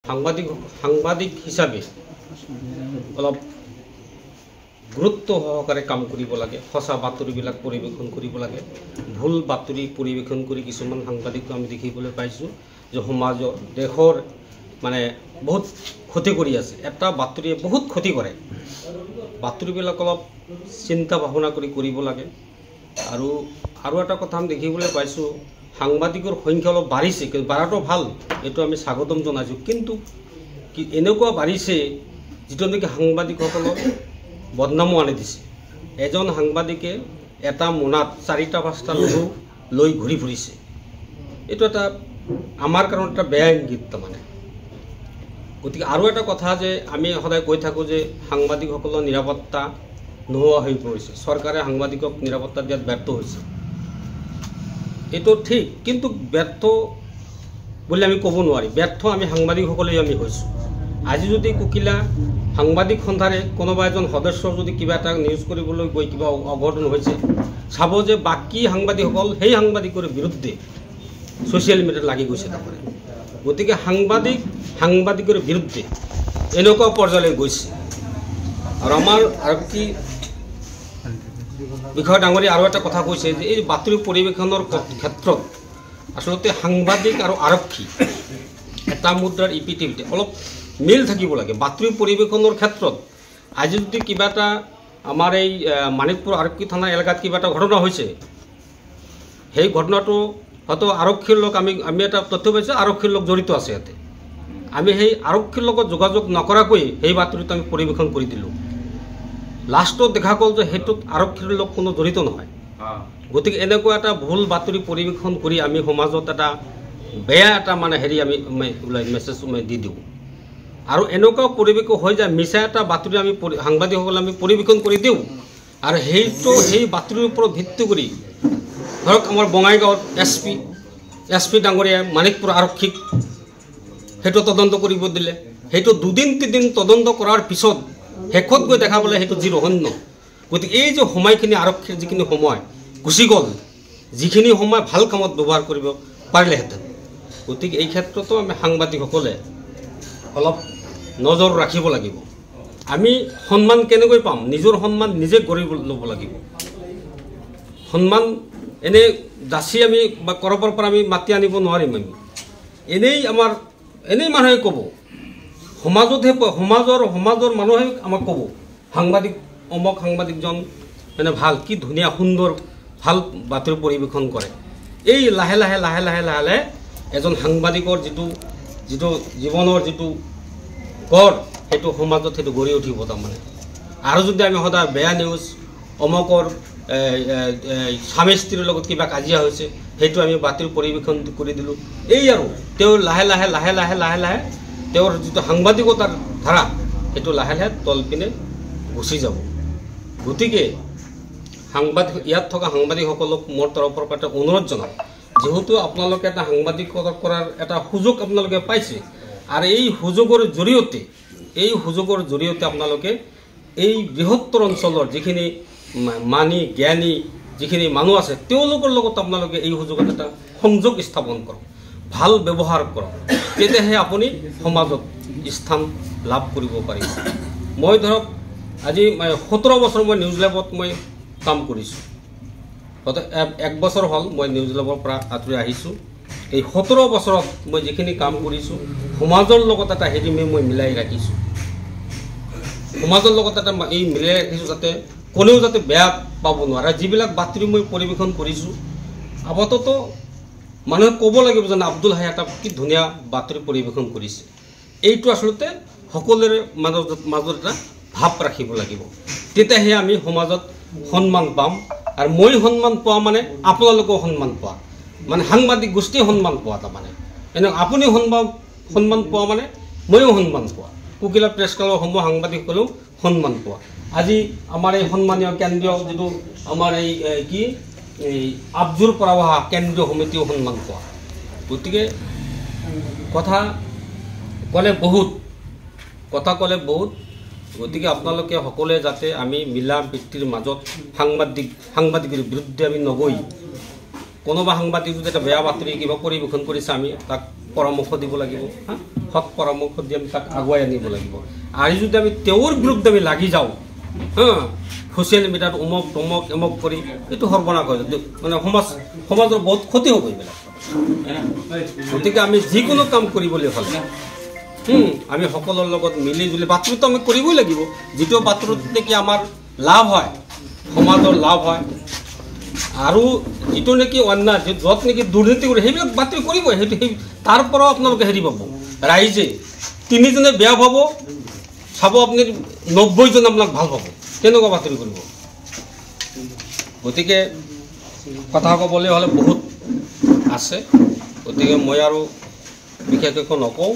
সাংবাদিক হিচাপে অলপ গুৰুত্ব সহকাৰে কাম কৰিব লাগে। সঁচা বাতৰিবিলাক পৰিৱেশন কৰিব লাগে। ভুল বাতৰি পৰিৱেশন কৰি কিছুমান সাংবাদিকো আমি দেখিবলৈ পাইছোঁ যে সমাজৰ দেশৰ মানে বহুত ক্ষতি কৰি আছে। এটা বাতৰিয়ে বহুত ক্ষতি কৰে। বাতৰিবিলাক অলপ চিন্তা ভাৱনা কৰি কৰিব লাগে। আৰু এটা কথা আমি দেখিবলৈ পাইছোঁ, সাংবাদিকৰ সংখ্যা অলপ বাঢ়িছে, কিন্তু বাঢ়াটো ভাল, এইটো আমি স্বাগতম জনাইছোঁ। কিন্তু এনেকুৱা বাঢ়িছে যিটো নেকি সাংবাদিকসকলক বদনামো আনি দিছে। এজন সাংবাদিকে এটা মোনাত 4-5টা লঘু লৈ ঘূৰি ফুৰিছে। এইটো এটা আমাৰ কাৰণে এটা বেয়া ইংগিত। তাৰমানে গতিকে আৰু এটা কথা যে আমি সদায় কৈ থাকোঁ যে সাংবাদিকসকলৰ নিৰাপত্তা নোহোৱা হৈ পৰিছে, চৰকাৰে সাংবাদিকক নিৰাপত্তা দিয়াত ব্যৰ্থ হৈছে। এইটো ঠিক, কিন্তু ব্যৰ্থ বুলি আমি ক'ব নোৱাৰি। ব্যৰ্থ আমি সাংবাদিকসকলেই আমি হৈছোঁ। আজি যদি কুকিলা সাংবাদিক সন্থাৰে কোনোবা এজন সদস্যৰ যদি কিবা এটা নিউজ কৰিবলৈ গৈ কিবা অঘটন হৈছে, চাব যে বাকী সাংবাদিকসকল সেই সাংবাদিকৰ বিৰুদ্ধে ছ'চিয়েল মিডিয়াত লাগি গৈছে। তাৰমানে গতিকে সাংবাদিকৰ বিৰুদ্ধে এনেকুৱা পৰ্যায়লৈ গৈছে। আৰু আমাৰ আৰক্ষী বিষয়া ডাঙৰীয়া আৰু এটা কথা কৈছে যে এই বাতৰি পৰিৱেশনৰ ক্ষেত্ৰত আচলতে সাংবাদিক আৰু আৰক্ষী এটা মুদ্ৰাৰ ইপিটিপিটি অলপ মিল থাকিব লাগে। বাতৰি পৰিৱেশনৰ ক্ষেত্ৰত আজি যদি কিবা এটা আমাৰ এই মানিকপুৰ আৰক্ষী থানা এলেকাত কিবা এটা ঘটনা হৈছে, সেই ঘটনাটো হয়তো আৰক্ষীৰ লোক আমি এটা তথ্য পাইছোঁ আৰক্ষীৰ লোক জড়িত আছে ইয়াতে। আমি সেই আৰক্ষীৰ লগত যোগাযোগ নকৰাকৈ সেই বাতৰিটো আমি পৰিৱেশন কৰি দিলোঁ। লাষ্টত দেখা গ'ল যে সেইটোত আৰক্ষীৰ লোক কোনো জড়িত নহয়। গতিকে এনেকুৱা এটা ভুল বাতৰি পৰিৱেশন কৰি আমি সমাজত এটা বেয়া এটা মানে আমি মেছেজ দি দিওঁ। আৰু এনেকুৱা পৰিৱেশ হৈ যায়, মিছা এটা বাতৰি আমি সাংবাদিকসকলে আমি পৰিৱেশন কৰি দিওঁ। আৰু সেই বাতৰিৰ ওপৰত ভিত্তি কৰি ধৰক আমাৰ বঙাইগাঁৱত এছ পি ডাঙৰীয়াই মানিকপুৰ আৰক্ষীক সেইটো তদন্ত কৰিব দিলে। সেইটো 2-3 তদন্ত কৰাৰ পিছত শেষত গৈ দেখা পালে সেইটো জিৰহন্য। গতিকে এই যে সময়খিনি আৰক্ষীৰ যিখিনি সময় গুচি গ'ল, যিখিনি সময় ভাল কামত ব্যৱহাৰ কৰিব পাৰিলেহেঁতেন। গতিকে এই ক্ষেত্ৰতো আমি সাংবাদিকসকলে অলপ নজৰ ৰাখিব লাগিব। আমি সন্মান কেনেকৈ পাম? নিজৰ সন্মান নিজে গঢ়ি ল'ব লাগিব। সন্মান এনেই যাচি আমি বা ক'ৰবাৰ পৰা আমি মাতি আনিব নোৱাৰিম। আমি এনেই মানুহে ক'ব, সমাজৰ মানুহে আমাক ক'ব সাংবাদিকজন মানে ভাল, কি ধুনীয়া সুন্দৰ ভাল বাতৰি পৰিৱেশন কৰে। এই লাহে লাহে এজন সাংবাদিকৰ যিটো জীৱনৰ যিটো গঢ়, সেইটো সমাজত সেইটো গঢ়ি উঠিব। তাৰমানে আৰু যদি আমি সদায় বেয়া নিউজ, অমকৰ স্বামী স্ত্ৰীৰ লগত কিবা কাজিয়া হৈছে, সেইটো আমি বাতৰি পৰিৱেশন কৰি দিলোঁ। এই আৰু তেওঁ লাহে লাহে তেওঁৰ যিটো সাংবাদিকতাৰ ধাৰা, সেইটো লাহে তলপিনে গুচি যাব। গতিকে ইয়াত থকা সাংবাদিকসকলক মোৰ তৰফৰ পৰা এটা অনুৰোধ জনাওঁ, যেহেতু আপোনালোকে এটা সাংবাদিকতা কৰাৰ এটা সুযোগ আপোনালোকে পাইছে, আৰু এই সুযোগৰ জৰিয়তে আপোনালোকে এই বৃহত্তৰ অঞ্চলৰ যিখিনি জ্ঞানী যিখিনি মানুহ আছে, তেওঁলোকৰ লগত আপোনালোকে এই সুযোগত এটা সংযোগ স্থাপন কৰক, ভাল ব্যৱহাৰ কৰক। তেতিয়াহে আপুনি সমাজত স্থান লাভ কৰিব পাৰিব। মই ধৰক আজি 17 বছৰ মই নিউজ লেবত মই কাম কৰিছোঁ। 1 বছৰ হ'ল মই নিউজ লেবৰ পৰা আঁতৰি আহিছোঁ। এই 17 বছৰত মই যিখিনি কাম কৰিছোঁ, সমাজৰ লগত এটা মই মিলাই ৰাখিছোঁ। সমাজৰ লগত এটা মিলাই ৰাখিছোঁ, যাতে কোনেও যাতে বেয়া পাব নোৱাৰে। যিবিলাক বাতৰি মই পৰিৱেশন কৰিছোঁ, আপাততো মানুহে ক'ব লাগিব যে আব্দুল হাই এটা কি ধুনীয়া বাতৰি পৰিৱেশন কৰিছে। এইটো আচলতে সকলোৰে মাজত এটা ভাৱ ৰাখিব লাগিব। তেতিয়াহে আমি সমাজত সন্মান পাম। আৰু মই সন্মান পোৱা মানে আপোনালোকেও সন্মান পোৱা, মানে সাংবাদিক গোষ্ঠীয়ে সন্মান পোৱা। তাৰমানে আপুনি সন্মান পোৱা মানে ময়ো সন্মান পোৱা, কুকিলা প্ৰেছ ক্লাবৰ সমূহ সাংবাদিকসকলেও সন্মান পোৱা। আজি আমাৰ এই সন্মানীয় কেন্দ্ৰীয় যিটো আমাৰ এই আবজুৰ পৰা অহা কেন্দ্ৰীয় সমিতিও সন্মান পোৱা। গতিকে কথা ক'লে বহুত। গতিকে আপোনালোকে সকলোৱে যাতে আমি মিলা প্ৰীতিৰ মাজত সাংবাদিকৰ বিৰুদ্ধে আমি নগৈ, কোনোবা সাংবাদিক যদি এটা বেয়া বাতৰি কিবা পৰিৱেশন কৰিছে, আমি তাক পৰামৰ্শ দিব লাগিব হা সৎ পৰামৰ্শ দি আমি তাক আগুৱাই আনিব লাগিব আৰু যদি আমি তেওঁৰ বিৰুদ্ধে আমি লাগি যাওঁ হা ছ'চিয়েল মিডিয়াত অমুক তমুক এমক কৰি এইটো সৰ্বনাশ হয় মানে সমাজৰ বহুত ক্ষতি হ'ব এইবিলাক গতিকে আমি যিকোনো কাম কৰিবলৈ হ'লে আমি সকলৰ লগত মিলি জুলি বাতৰিটো আমি কৰিবই লাগিব যিটো বাতৰিত নেকি আমাৰ লাভ হয় সমাজৰ লাভ হয় আৰু যিটো নেকি অন্যায় য'ত নেকি দুৰ্নীতি কৰে সেইবিলাক বাতৰি কৰিবই সেইটো তাৰ পৰাও আপোনালোকে হেৰি পাব ৰাইজে 3 জনে বেয়া পাব চাব আপুনি 90 জন আপোনাক ভাল পাব তেনেকুৱা বাতৰি কৰিব গতিকে কথা ক'বলৈ হ'লে বহুত আছে গতিকে মই আৰু বিশেষ একো নকওঁ